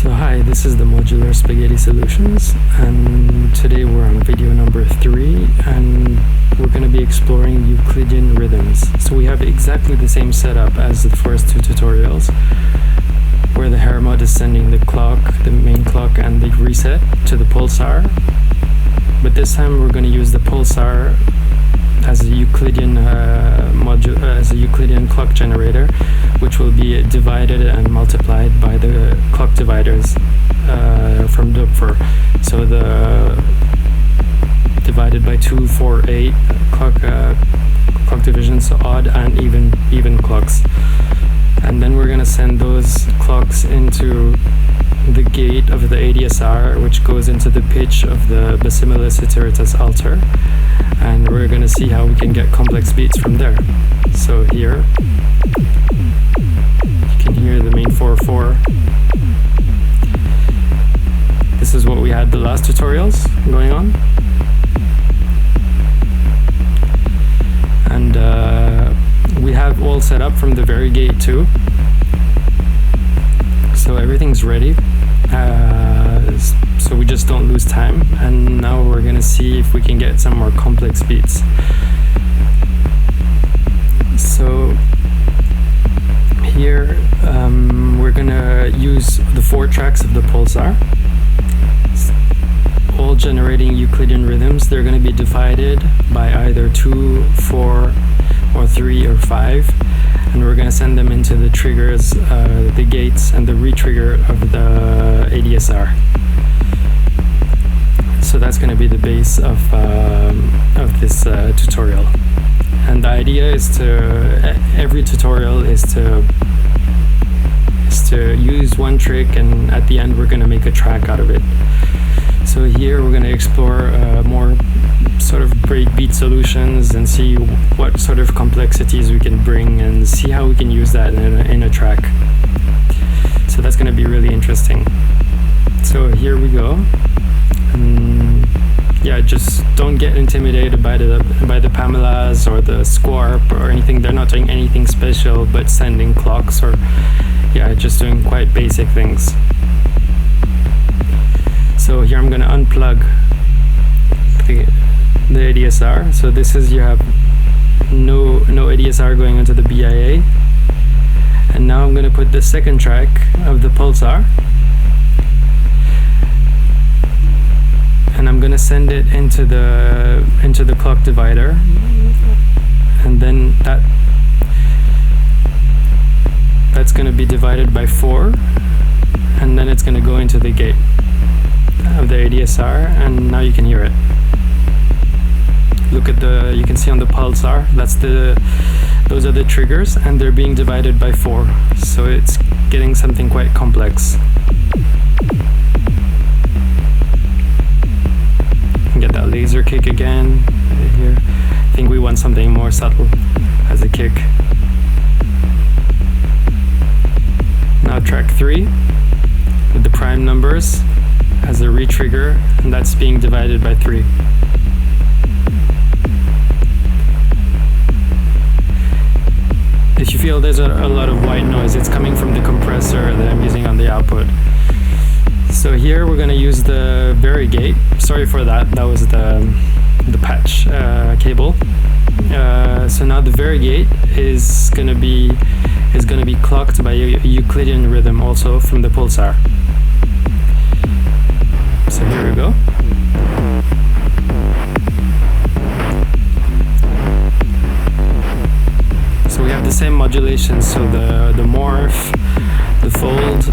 So hi, this is the Modular Spaghetti Solutions, and today we're on video number 3, and we're going to be exploring Euclidean rhythms. So we have exactly the same setup as the first two tutorials, where the Hermod is sending the clock, the main clock, and the reset to the pulsar. But this time we're going to use the pulsar as a Euclidean Euclidean clock generator, which will be divided and multiplied by the clock dividers from Doepfer. So the divided by 2, 4, 8 clock divisions, so odd and even clocks. And then we're going to send those clocks into the gate of the ADSR, which goes into the pitch of the Bacillus iteratus alter, and we're going to see how we can get complex beats from there. So here you can hear the main 4/4. This is what we had the last tutorials going on, and we have all set up from the Varigate too. So everything's ready, so we just don't lose time, and now we're gonna see if we can get some more complex beats. So here we're gonna use the 4 tracks of the pulsar, all generating Euclidean rhythms. They're gonna be divided by either 2, 4, or 3 or 5. And we're going to send them into the triggers, the gates, and the retrigger of the ADSR. So that's going to be the base of this tutorial. And the idea is every tutorial is to use one trick, and at the end we're going to make a track out of it. So here we're going to explore more sort of breakbeat solutions and see what sort of complexities we can bring and see how we can use that in a track. So that's going to be really interesting. So here we go. Yeah, just don't get intimidated by the Pamelas or the Squarp or anything. They're not doing anything special but sending clocks, or just doing quite basic things. So here I'm going to unplug the ADSR. So this is, you have no ADSR going into the BIA. And now I'm going to put the second track of the pulsar, and I'm going to send it into the clock divider, and then that's going to be divided by 4, and then it's going to go into the gate of the ADSR, and now you can hear it. Look at you can see on the pulsar, those are the triggers, and they're being divided by 4, so it's getting something quite complex. You can get that laser kick again here. I think we want something more subtle as a kick. Now track 3 with the prime numbers as a retrigger, and that's being divided by 3. If you feel there's a lot of white noise, it's coming from the compressor that I'm using on the output. So here we're going to use the Varigate. Sorry for that, that was the patch cable. So now the Varigate is going to be clocked by a Euclidean rhythm also from the pulsar. So here we go. So we have the same modulations, so the morph, the fold,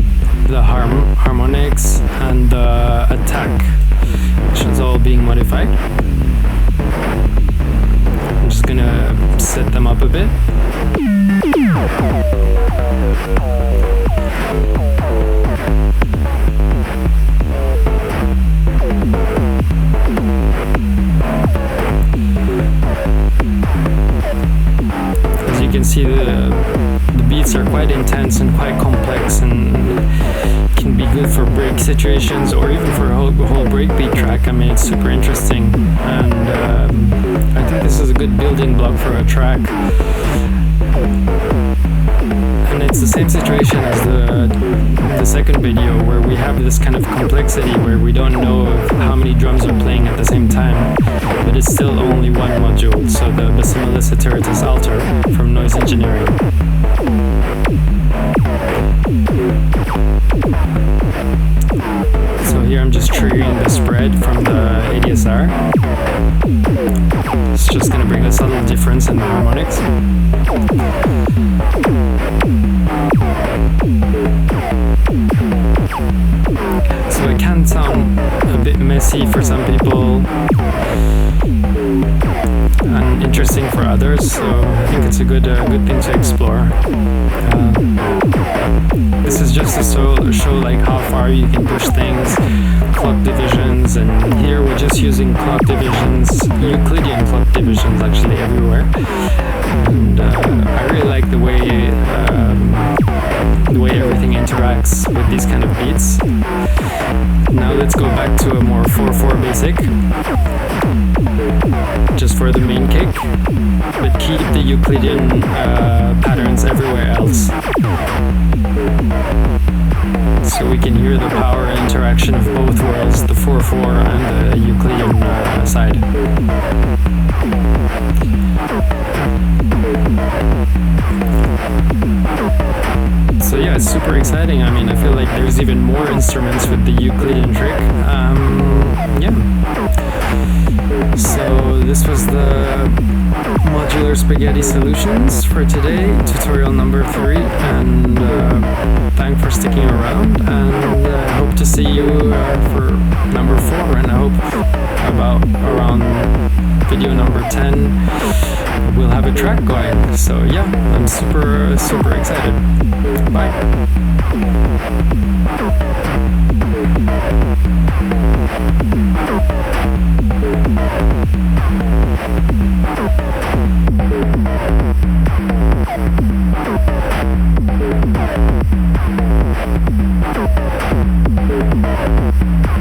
the harmonics, and the attack, which is all being modified. I'm just gonna set them up a bit. You can see the beats are quite intense and quite complex, and can be good for break situations or even for a whole breakbeat track. I mean, it's super interesting, and I think this is a good building block for a track. And it's the same situation as the second video where we have this kind of complexity where we don't know how many drums are playing at the same time, but it's still only one module, so the Bassimilis Iteratus Alter from Noise Engineering. So here I'm just triggering the spread from the ADSR. It's just going to bring a subtle difference in the harmonics. So it can sound a bit messy for some people and interesting for others, so I think it's a good thing to explore. This is just to show like how far you can push things, clock divisions, and here we're just using clock divisions, Euclidean clock divisions actually everywhere. And I really like the way everything interacts with these kind of beats. Now let's go back to a more 4/4 basic, just for the main kick, but keep the Euclidean patterns everywhere else, so we can hear the power interaction of both worlds, the 4/4 and the Euclidean side. So yeah, it's super exciting. I mean, I feel like there's even more instruments with the Euclidean trick. Yeah. So this was the Modular Spaghetti Solutions for today, tutorial number 3, and thanks for sticking around, and I hope to see you for number 4, and I hope around video number 10 we'll have a track going. So yeah, I'm super excited. Bye.